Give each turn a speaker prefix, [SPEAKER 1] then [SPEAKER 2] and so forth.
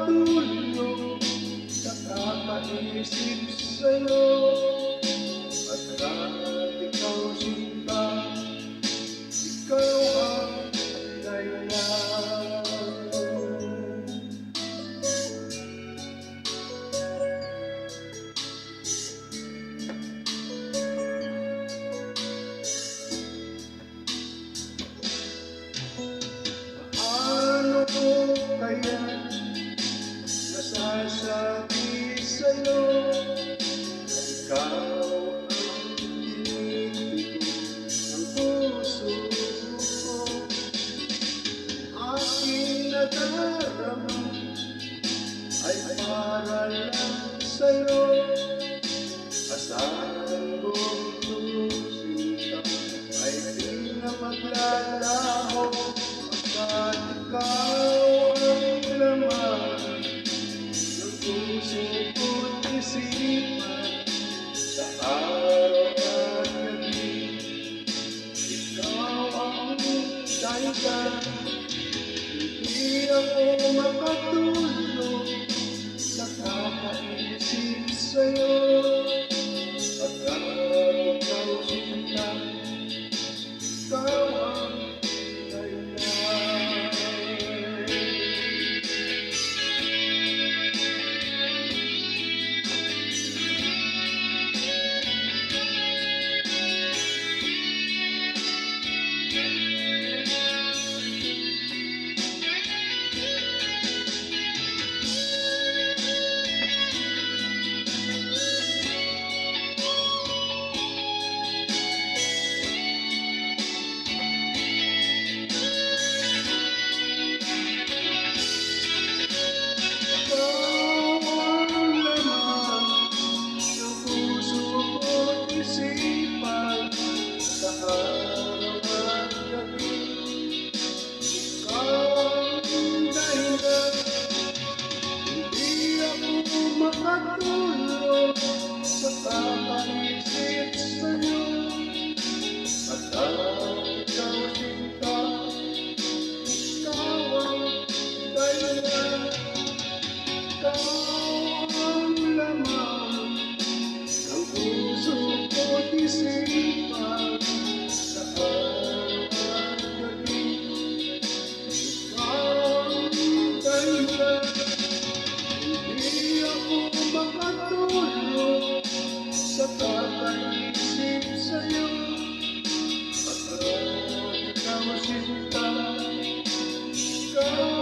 [SPEAKER 1] makatulog sa kakaisip sa'yo. At kahit ikaw sinta, ikaw ang dahilan. Paano ko kaya nasasabi sa'yo, ikaw ang tinitipid ng puso ko. Aking nadarama ay para lang sa'yo. Asahan kong tusin ka ay di na maglalaho, pagkat ikaw ang laman ng puso ko't isipan. Sa araw at gabi, ikaw ang dahilan. Hindi ako makatulog sa kakaisip sa'yo. Pagkat ikaw sinta, ikaw ang dahilan. Makatulog sa kakaisip sa'yo. At kahit ikaw sinta, ikaw ang dahilan. Ikaw ang laman ng puso ko't isipan. Sa araw at gabi, ikaw ang dahilan. Hindi ako makatulog sa kakaisip sa'yo. At kahit ikaw sinta, ikaw